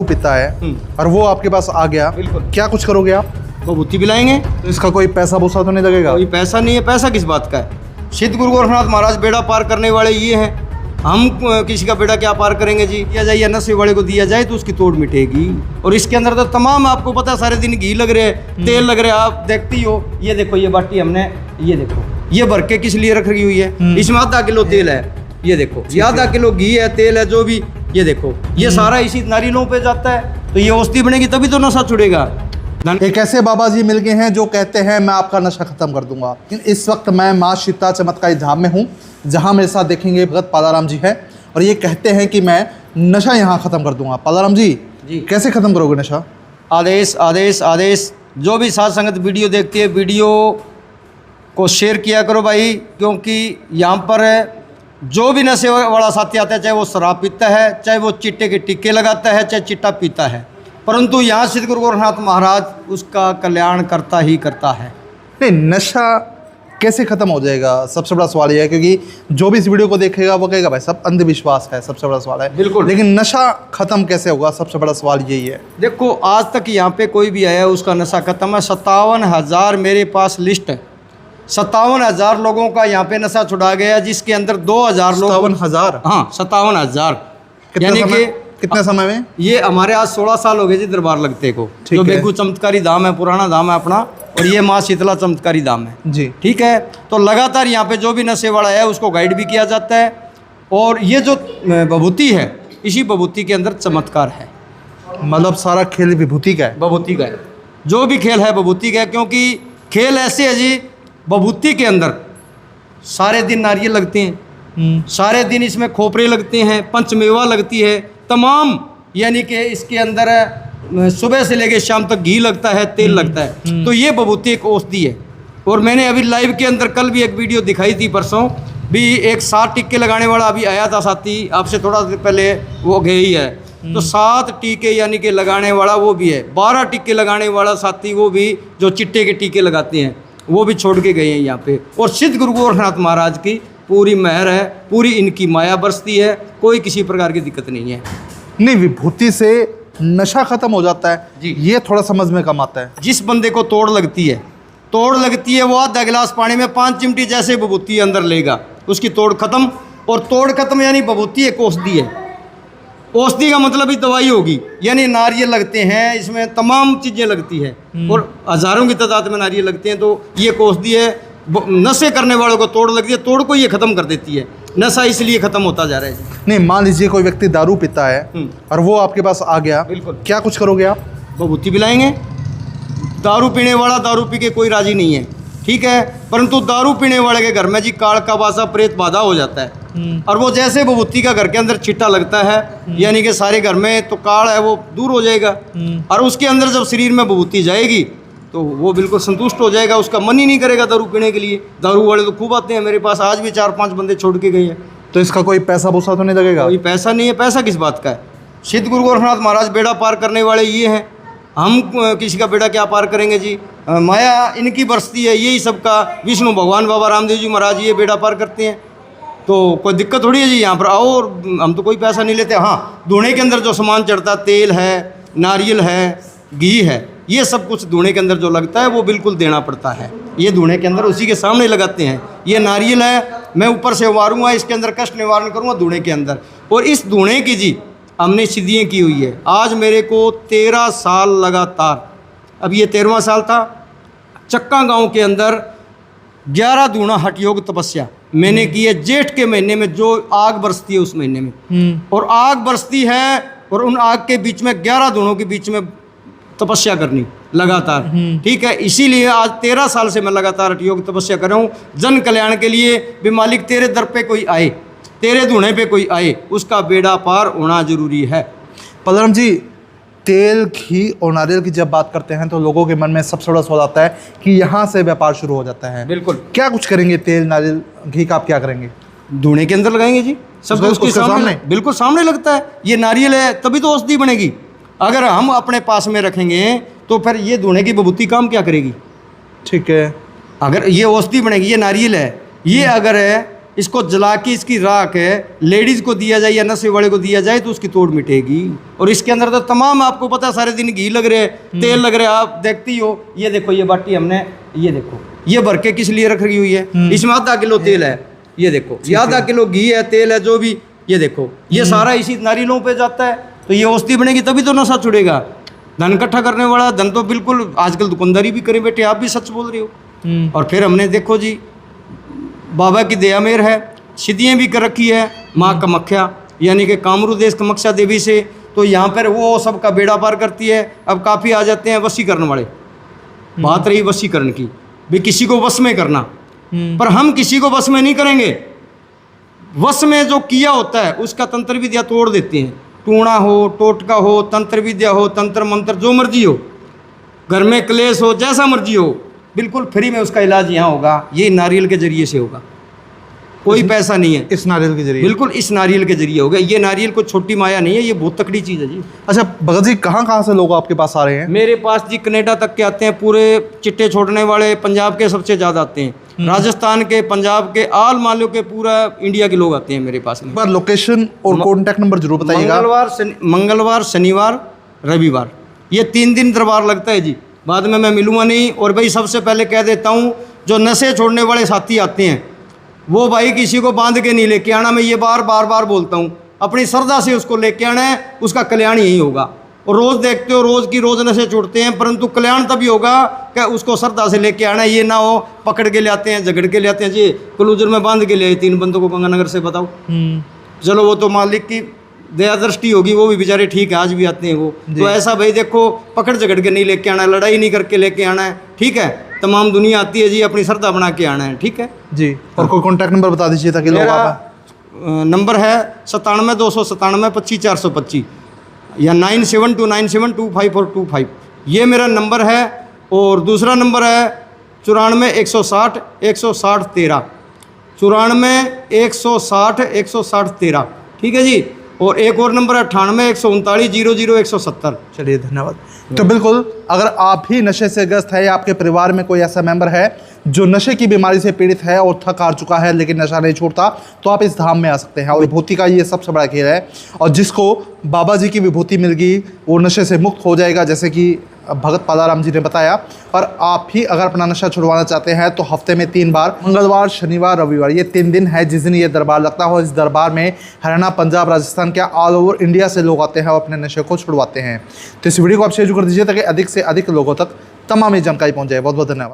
पिता है और वो आपके पास आ गया, बिल्कुल। क्या कुछ करोगे आप? वो भूति पिलाएंगे। तो इसका कोई पैसा भूसा तो नहीं लगेगा? कोई पैसा नहीं है, पैसा किस बात का है? सिद्ध गुरु गोरखनाथ महाराज बेड़ा पार करने वाले ये हैं। हम किसी का बेड़ा क्या पार करेंगे जी? दिया जाए या नशे वाले को दिया जाए तो उसकी तोड़ मिटेगी। और इसके अंदर तो तमाम आपको पता है, सारे दिन घी लग रहे हैं, तेल लग रहे हैं, आप देखती हो। ये देखो, ये बाटी हमने, ये देखो, ये भर के किस लिए रखी हुई है? इसमें आधा किलो तेल है, ये देखो, ये आधा किलो घी है, तेल है, जो भी, ये देखो, ये सारा इसी नारियलों पे जाता है। तो ये औषधि बनेगी तभी तो नशा छुड़ेगा। एक ऐसे बाबा जी मिल गए हैं जो कहते हैं मैं आपका नशा खत्म कर दूंगा। लेकिन इस वक्त मैं माँ शीतला चमत्कारी धाम में हूँ, जहाँ मेरे साथ देखेंगे भगत पालाराम जी हैं और ये कहते हैं कि मैं नशा यहाँ खत्म कर दूंगा। पालाराम जी कैसे खत्म करोगे नशा? आदेश आदेश आदेश। जो भी साथ संगत वीडियो देखती है, वीडियो को शेयर किया करो भाई, क्योंकि यहाँ पर जो भी नशे वाला साथी आता है, चाहे वो शराब पीता है, चाहे वो चिट्टे के टिक्के लगाता है, चाहे चिट्टा पीता है, परंतु यहाँ सिद्ध गुरु गोरखनाथ महाराज उसका कल्याण करता ही करता है। नहीं, नशा कैसे खत्म हो जाएगा? सबसे बड़ा सवाल ये है, क्योंकि जो भी इस वीडियो को देखेगा वो कहेगा भाई सब अंधविश्वास है, सबसे बड़ा सवाल है। बिल्कुल। लेकिन नशा खत्म कैसे होगा? सबसे बड़ा सवाल यही है। देखो, आज तक यहाँ पे कोई भी आया उसका नशा खत्म है। 57,000 मेरे पास लिस्ट है, 57,000 लोगों का यहाँ पे नशा छुड़ा गया, जिसके अंदर 2,000 लोग। 57,000? हाँ, 57,000। यानी कि कितने समय में? ये हमारे आज 16 साल हो गए जी दरबार लगते को। जो बेगू चमत्कारी धाम है, पुराना धाम है अपना, और ये माँ शीतला चमत्कारी धाम है जी। ठीक है। तो लगातार यहाँ पे जो भी नशे वाला है उसको गाइड भी किया जाता है। और ये जो विभूति है, इसी विभूति के अंदर चमत्कार है। मतलब सारा खेल विभूति का है? विभूति का है, जो भी खेल है विभूति का है। क्योंकि खेल ऐसे है जी, विभूति के अंदर सारे दिन नारियल लगते हैं, सारे दिन इसमें खोपरे लगते हैं, पंचमेवा लगती है, तमाम, यानी कि इसके अंदर सुबह से लेकर शाम तक घी लगता है, तेल लगता है। तो ये विभूति एक औषधि है। और मैंने अभी लाइव के अंदर कल भी एक वीडियो दिखाई थी, परसों भी एक 7 टीके लगाने वाला अभी आया था साथी, आपसे थोड़ा देर पहले वो गए ही है। तो 7 टीके यानी कि लगाने वाला वो भी है, 12 टीके लगाने वाला साथी वो भी, जो चिट्टे के टीके लगाते हैं, वो भी छोड़ के गए हैं यहाँ पे। और सिद्ध गुरु गोरखनाथ महाराज की पूरी मेहर है, पूरी इनकी माया बरसती है, कोई किसी प्रकार की दिक्कत नहीं है। नहीं, विभूति से नशा खत्म हो जाता है जी, ये थोड़ा समझ में कम आता है। जिस बंदे को तोड़ लगती है, वो आधा गिलास पानी में 5 चिमटी जैसे विभूति अंदर लेगा, उसकी तोड़ खत्म। और तोड़ खत्म यानी विभूति एक औषधि है। औषधि का मतलब ही दवाई होगी, यानी नारियल लगते हैं, इसमें तमाम चीज़ें लगती है और हजारों की तादाद में नारियल लगते हैं। तो ये एक औषधि है। नशे करने वालों को तोड़ लगती है, तोड़ को ये खत्म कर देती है। नशा इसलिए खत्म होता जा रहा है। नहीं, मान लीजिए कोई व्यक्ति दारू पीता है और वो आपके पास आ गया, बिल्कुल, क्या कुछ करोगे आप? विभूति पिलाएंगे। दारू पीने वाला दारू पी के कोई राजी नहीं है, ठीक है, परंतु दारू पीने वाले के घर में जी काल का वासा प्रेत बाधा हो जाता है। और वो जैसे विभूति का घर के अंदर छिट्टा लगता है, यानी कि सारे घर में तो काल है वो दूर हो जाएगा। और उसके अंदर जब शरीर में विभूति जाएगी तो वो बिल्कुल संतुष्ट हो जाएगा, उसका मन ही नहीं करेगा दारू पीने के लिए। दारू वाले तो खूब आते हैं मेरे पास, आज भी 4-5 बंदे छोड़ के गए हैं। तो इसका कोई पैसा भूसा तो नहीं लगेगा? कोई पैसा नहीं है, पैसा किस बात का है? सिद्ध गुरु गोरखनाथ महाराज बेड़ा पार करने वाले ये हैं। हम किसी का बेड़ा क्या पार करेंगे जी? माया इनकी बरसती है, यही सबका। विष्णु भगवान बाबा रामदेव जी महाराज ये बेड़ा पार करते हैं, तो कोई दिक्कत थोड़ी है जी। यहाँ पर आओ, और हम तो कोई पैसा नहीं लेते। हाँ, धूणे के अंदर जो सामान चढ़ता, तेल है, नारियल है, घी है, ये सब कुछ धूणे के अंदर जो लगता है वो बिल्कुल देना पड़ता है। ये धूणे के अंदर उसी के सामने लगाते हैं। ये नारियल है, मैं ऊपर से उबारूंगा, इसके अंदर कष्ट निवारण करूंगा धूणे के अंदर। और इस धूणे की जी हमने सिद्धियाँ की हुई है। आज मेरे को 13 साल लगातार, अब ये 13वां साल था। चक्का गांव के अंदर 11 दूना हठ योग तपस्या मैंने की है, जेठ के महीने में, जो आग बरसती है उस महीने में। और आग बरसती है और उन आग के बीच में 11 दूनों के बीच में तपस्या करनी लगातार, ठीक है। इसीलिए आज 13 साल से मैं लगातार हठ योग तपस्या कर रहा हूँ, जन कल्याण के लिए। भी मालिक तेरे दर पे कोई आए, तेरे धूणे पे कोई आए, उसका बेड़ा पार होना जरूरी है। पालाराम जी, तेल, घी और नारियल की जब बात करते हैं तो लोगों के मन में सबसे बड़ा सवाल आता है कि यहाँ से व्यापार शुरू हो जाता है। बिल्कुल। क्या कुछ करेंगे? तेल, नारियल, घी का आप क्या करेंगे? धूणे के अंदर लगाएंगे जी, सब उसके सामने, बिल्कुल सामने लगता है। ये नारियल है तभी तो औषधि बनेगी। अगर हम अपने पास में रखेंगे तो फिर ये धूणे की विभूति काम क्या करेगी? ठीक है। अगर ये औषधि बनेगी, ये नारियल है, ये अगर है इसको जला के इसकी राख है लेडीज़ को दिया जाए या नशे वाले को दिया जाए तो उसकी तोड़ मिटेगी। और इसके अंदर तो तमाम आपको पता है सारे दिन घी लग रहे हैं, तेल लग रहे हैं, आप देखती हो। ये देखो ये बाटी हमने, ये देखो ये भर के किस लिए रखी हुई है, इसमें आधा किलो तेल है, ये देखो ये आधा किलो घी है, तेल है, जो भी ये देखो ये सारा इसी नारियलों पे जाता है। तो ये औषधि बनेगी तभी तो नशा छुड़ेगा। धन इकट्ठा करने वाला धन तो बिल्कुल आजकल दुकानदारी भी करे बैठे, आप भी सच बोल रहे हो। और फिर हमने देखो जी बाबा की दया मेर है, सिद्धियाँ भी कर रखी है माँ कामाख्या यानी कि कामरू देश कामाख्या देवी से। तो यहाँ पर वो सबका बेड़ा पार करती है। अब काफ़ी आ जाते हैं वशीकरण वाले, बात रही वशीकरण की, भी किसी को वश में करना, पर हम किसी को वश में नहीं करेंगे। वश में जो किया होता है उसका तंत्र विद्या तोड़ देते हैं। टूणा हो, टोटका हो, तंत्र विद्या हो, तंत्र मंत्र जो मर्जी हो, घर में क्लेश हो, जैसा मर्जी हो, बिल्कुल फ्री में उसका इलाज यहाँ होगा। ये नारियल के जरिए से होगा, कोई पैसा नहीं है। इस नारियल के जरिए? बिल्कुल इस नारियल के जरिए होगा। ये नारियल को छोटी माया नहीं है, ये बहुत तकड़ी चीज़ है जी। अच्छा भगत जी, कहाँ से लोग आपके पास आ रहे हैं? मेरे पास जी कनाडा तक के आते हैं, पूरे चिट्टे छोड़ने वाले पंजाब के सबसे ज़्यादा आते हैं, राजस्थान के, पंजाब के, आल मान लो के पूरा इंडिया के लोग आते हैं मेरे पास। एक बार लोकेशन और कॉन्टैक्ट नंबर जरूर बताइएगा। मंगलवार शनिवार रविवार ये 3 दिन दरबार लगता है जी, बाद में मैं मिलूँगा नहीं। और भाई सबसे पहले कह देता हूँ, जो नशे छोड़ने वाले साथी आते हैं वो भाई किसी को बांध के नहीं लेके आना। मैं ये बार बार बोलता हूँ, अपनी श्रद्धा से उसको लेके आना है, उसका कल्याण यही होगा। और रोज़ देखते हो रोज़ की रोज़ नशे छोड़ते हैं, परंतु कल्याण तभी होगा कि उसको श्रद्धा से लेके आना है। ये ना हो पकड़ के ले आते हैं, झगड़ के ले आते हैं जी, क्लूजर में बांध के ले आए 3 बंदों को गंगानगर से, बताओ। चलो वो तो मालिक की दया दृष्टि होगी, वो भी बेचारे ठीक है, आज भी आते हैं वो। तो ऐसा भाई देखो पकड़ झगड़ के नहीं लेके आना है, लड़ाई नहीं करके लेके आना है, ठीक है। तमाम दुनिया आती है जी, अपनी श्रद्धा बना के आना है, ठीक है जी। और कोई कॉन्टैक्ट नंबर बता दीजिए ताकि लोग नंबर है 97-297-25-425 या 9729725425, ये मेरा नंबर है। और दूसरा नंबर है 94-160-160-13, 94-160-160-13, ठीक है जी। और एक और नंबर है 98-139-00-170। चलिए धन्यवाद। तो बिल्कुल अगर आप भी नशे से ग्रस्त है या आपके परिवार में कोई ऐसा मेंबर है जो नशे की बीमारी से पीड़ित है और थक हार चुका है लेकिन नशा नहीं छोड़ता, तो आप इस धाम में आ सकते हैं। और विभूति का ये सबसे बड़ा खेल है, और जिसको बाबा जी की विभूति मिल गई वो नशे से मुक्त हो जाएगा, जैसे कि भगत पादाराम जी ने बताया। और आप भी अगर अपना नशा छुड़वाना चाहते हैं तो हफ्ते में 3 बार, मंगलवार शनिवार रविवार, ये 3 दिन है जिस दिन ये दरबार लगता है। और इस दरबार में हरियाणा पंजाब राजस्थान के ऑल ओवर इंडिया से लोग आते हैं और अपने नशे को छुड़वाते हैं। तो इस वीडियो को आप शेयर कर दीजिए ताकि अधिक से अधिक लोगों तक तमाम ये जानकारी पहुँच जाए। बहुत बहुत धन्यवाद।